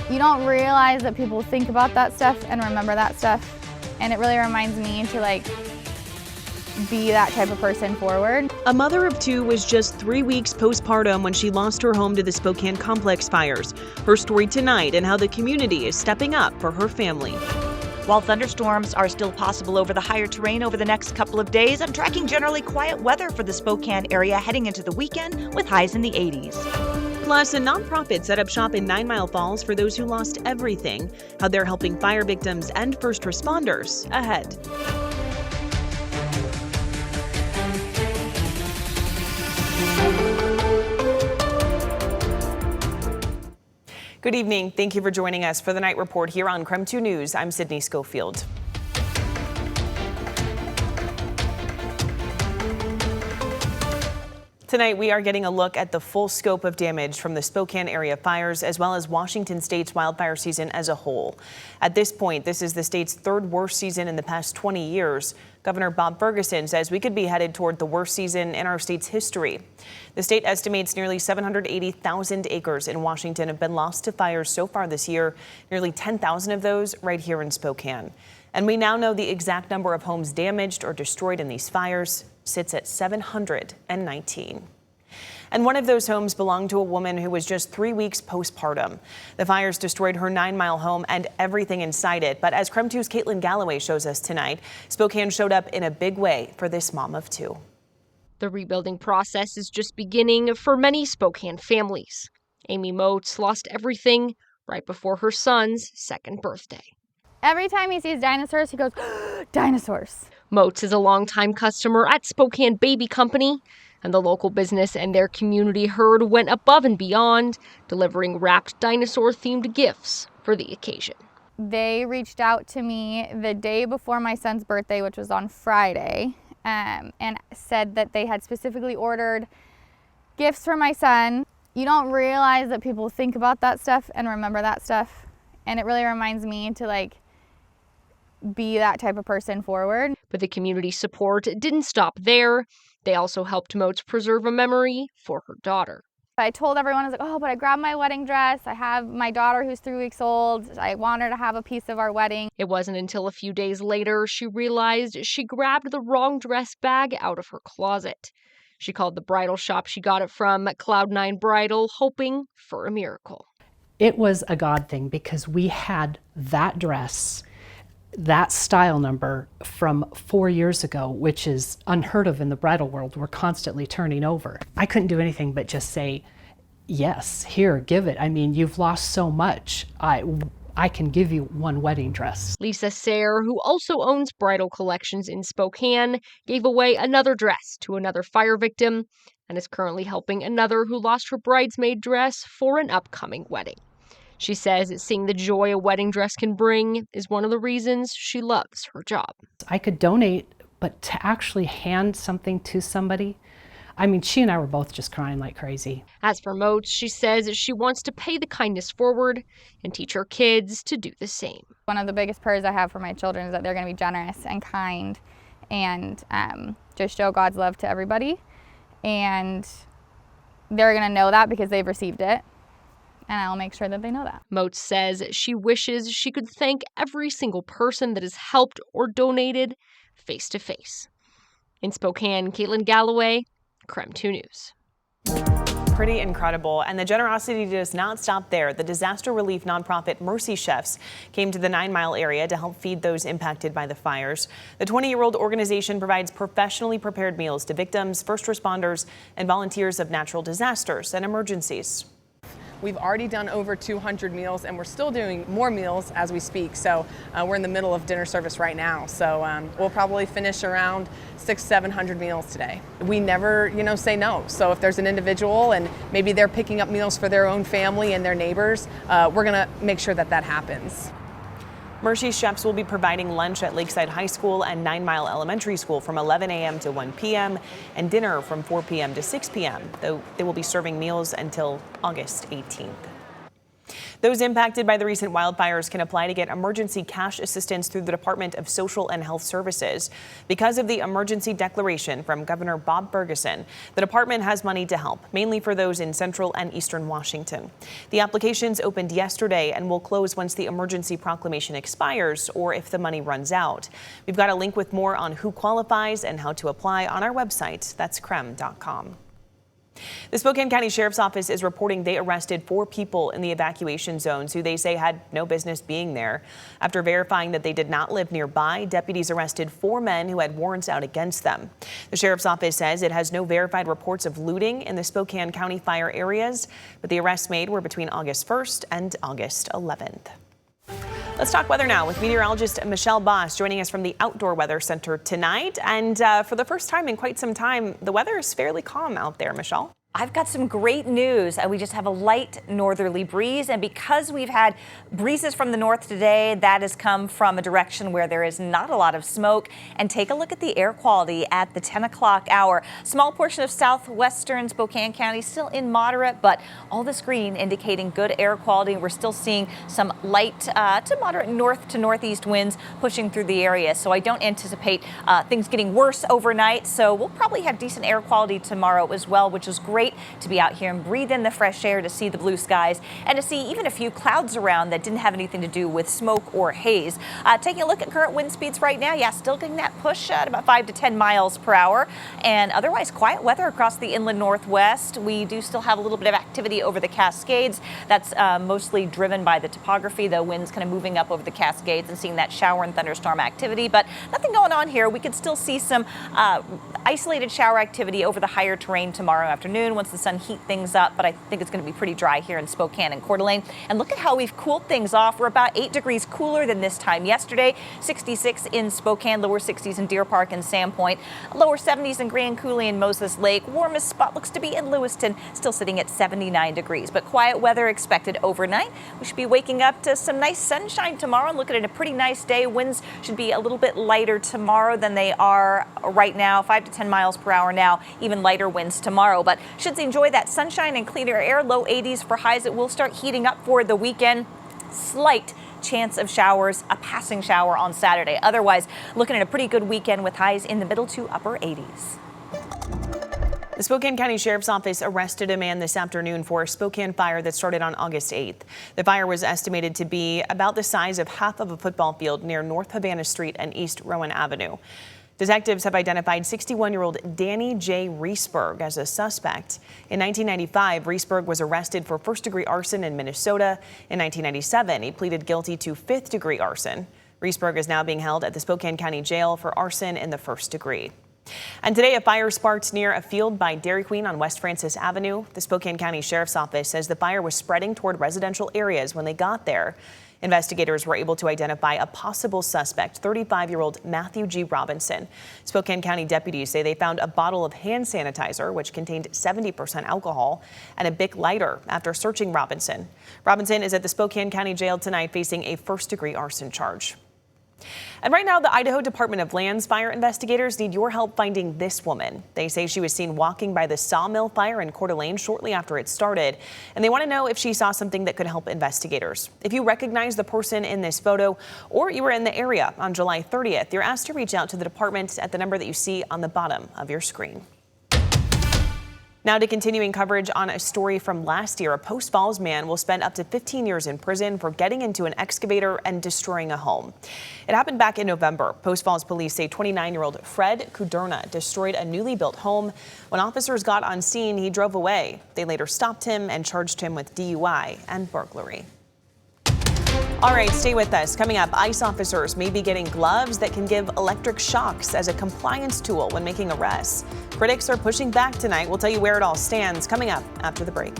You don't realize that people think about that stuff and remember that stuff. And it really reminds me to be that type of person forward. A mother of two was just 3 weeks postpartum when she lost her home to the Spokane complex fires. Her story tonight and how the community is stepping up for her family. While thunderstorms are still possible over the higher terrain over the next couple of days, I'm tracking generally quiet weather for the Spokane area heading into the weekend with highs in the 80s. Plus, a nonprofit set up shop in 9 Mile Falls for those who lost everything. How they're helping fire victims and first responders ahead. Good evening. Thank you for joining us for the Night Report here on KREM 2 News. I'm Sydney Schofield. Tonight, we are getting a look at the full scope of damage from the Spokane area fires, as well as Washington state's wildfire season as a whole. At this point, this is the state's third worst season in the past 20 years. Governor Bob Ferguson says we could be headed toward the worst season in our state's history. The state estimates nearly 780,000 acres in Washington have been lost to fires so far this year, nearly 10,000 of those right here in Spokane. And we now know the exact number of homes damaged or destroyed in these fires sits at 719. And one of those homes belonged to a woman who was just 3 weeks postpartum. The fires destroyed her 9 Mile home and everything inside it. But as KREM 2's Caitlin Galloway shows us tonight, Spokane showed up in a big way for this mom of two. The rebuilding process is just beginning for many Spokane families. Amy Moats lost everything right before her son's second birthday. Every time he sees dinosaurs, he goes, dinosaurs. Moats is a longtime customer at Spokane Baby Company, and the local business and their community herd went above and beyond, delivering wrapped dinosaur-themed gifts for the occasion. They reached out to me the day before my son's birthday, which was on Friday, and said that they had specifically ordered gifts for my son. You don't realize that people think about that stuff and remember that stuff, and it really reminds me to be that type of person forward. But the community support didn't stop there. They also helped Moats preserve a memory for her daughter. I told everyone, I was like, oh, but I grabbed my wedding dress. I have my daughter who's 3 weeks old. I want her to have a piece of our wedding. It wasn't until a few days later she realized she grabbed the wrong dress bag out of her closet. She called the bridal shop she got it from, Cloud9 Bridal, hoping for a miracle. It was a God thing because we had that dress, that style number from 4 years ago, which is unheard of in the bridal world. We're constantly turning over. I couldn't do anything but just say, yes, here, give it. I mean, you've lost so much. I can give you one wedding dress. Lisa Sayre, who also owns bridal collections in Spokane, gave away another dress to another fire victim and is currently helping another who lost her bridesmaid dress for an upcoming wedding. She says seeing the joy a wedding dress can bring is one of the reasons she loves her job. I could donate, but to actually hand something to somebody, I mean, she and I were both just crying like crazy. As for Moats, she says she wants to pay the kindness forward and teach her kids to do the same. One of the biggest prayers I have for my children is that they're going to be generous and kind and just show God's love to everybody. And they're going to know that because they've received it. And I'll make sure that they know that. Moats says she wishes she could thank every single person that has helped or donated face to face. In Spokane, Caitlin Galloway, KREM 2 News. Pretty incredible. And the generosity does not stop there. The disaster relief nonprofit Mercy Chefs came to the 9 Mile area to help feed those impacted by the fires. The 20-year-old organization provides professionally prepared meals to victims, first responders, and volunteers of natural disasters and emergencies. We've already done over 200 meals and we're still doing more meals as we speak. So we're in the middle of dinner service right now. So we'll probably finish around 600-700 meals today. We never, say no. So if there's an individual and maybe they're picking up meals for their own family and their neighbors, we're gonna make sure that happens. Mercy Chefs will be providing lunch at Lakeside High School and 9 Mile Elementary School from 11 a.m. to 1 p.m. and dinner from 4 p.m. to 6 p.m., though they will be serving meals until August 18th. Those impacted by the recent wildfires can apply to get emergency cash assistance through the Department of Social and Health Services. Because of the emergency declaration from Governor Bob Ferguson, the department has money to help, mainly for those in central and eastern Washington. The applications opened yesterday and will close once the emergency proclamation expires or if the money runs out. We've got a link with more on who qualifies and how to apply on our website. That's KREM.com. The Spokane County Sheriff's Office is reporting they arrested 4 people in the evacuation zones who they say had no business being there. After verifying that they did not live nearby, deputies arrested 4 men who had warrants out against them. The Sheriff's Office says it has no verified reports of looting in the Spokane County fire areas, but the arrests made were between August 1st and August 11th. Let's talk weather now with meteorologist Michelle Boss joining us from the Outdoor Weather Center tonight. And for the first time in quite some time, the weather is fairly calm out there, Michelle. I've got some great news. We just have a light northerly breeze, and because we've had breezes from the north today, that has come from a direction where there is not a lot of smoke. And take a look at the air quality at the 10 o'clock hour. Small portion of southwestern Spokane County still in moderate, but all this green indicating good air quality. We're still seeing some light to moderate north to northeast winds pushing through the area. So I don't anticipate things getting worse overnight. So we'll probably have decent air quality tomorrow as well, which is great to be out here and breathe in the fresh air, to see the blue skies, and to see even a few clouds around that didn't have anything to do with smoke or haze. Taking a look at current wind speeds right now, still getting that push at about 5 to 10 miles per hour, and otherwise quiet weather across the inland northwest. We do still have a little bit of activity over the Cascades. That's mostly driven by the topography, the winds kind of moving up over the Cascades and seeing that shower and thunderstorm activity, but nothing going on here. We could still see some isolated shower activity over the higher terrain tomorrow afternoon once the sun heat things up, but I think it's going to be pretty dry here in Spokane and Coeur d'Alene. And look at how we've cooled things off. We're about 8 degrees cooler than this time yesterday. 66 in Spokane, lower 60s in Deer Park and Sandpoint, lower 70s in Grand Coulee and Moses Lake. Warmest spot looks to be in Lewiston, still sitting at 79 degrees. But quiet weather expected overnight. We should be waking up to some nice sunshine tomorrow and looking at a pretty nice day. Winds should be a little bit lighter tomorrow than they are right now, 5 to 10 miles per hour now, even lighter winds tomorrow. But should enjoy that sunshine and cleaner air, low 80s for highs. It will start heating up for the weekend. Slight chance of showers, a passing shower on Saturday. Otherwise, looking at a pretty good weekend with highs in the middle to upper 80s. The Spokane County Sheriff's Office arrested a man this afternoon for a Spokane fire that started on August 8th. The fire was estimated to be about the size of half of a football field near North Havana Street and East Rowan Avenue. Detectives have identified 61-year-old Danny J. Reesberg as a suspect. In 1995, Reesberg was arrested for first-degree arson in Minnesota. In 1997, he pleaded guilty to fifth-degree arson. Reesberg is now being held at the Spokane County Jail for arson in the first degree. And today, a fire sparked near a field by Dairy Queen on West Francis Avenue. The Spokane County Sheriff's Office says the fire was spreading toward residential areas when they got there. Investigators were able to identify a possible suspect, 35-year-old Matthew G. Robinson. Spokane County deputies say they found a bottle of hand sanitizer, which contained 70% alcohol, and a Bic lighter after searching Robinson. Robinson is at the Spokane County Jail tonight facing a first-degree arson charge. And right now, the Idaho Department of Lands fire investigators need your help finding this woman. They say she was seen walking by the sawmill fire in Coeur d'Alene shortly after it started, and they want to know if she saw something that could help investigators. If you recognize the person in this photo or you were in the area on July 30th, you're asked to reach out to the department at the number that you see on the bottom of your screen. Now to continuing coverage on a story from last year. A Post Falls man will spend up to 15 years in prison for getting into an excavator and destroying a home. It happened back in November. Post Falls police say 29-year-old Fred Kuderna destroyed a newly built home. When officers got on scene, he drove away. They later stopped him and charged him with DUI and burglary. All right, stay with us. Coming up, ICE officers may be getting gloves that can give electric shocks as a compliance tool when making arrests. Critics are pushing back tonight. We'll tell you where it all stands coming up after the break.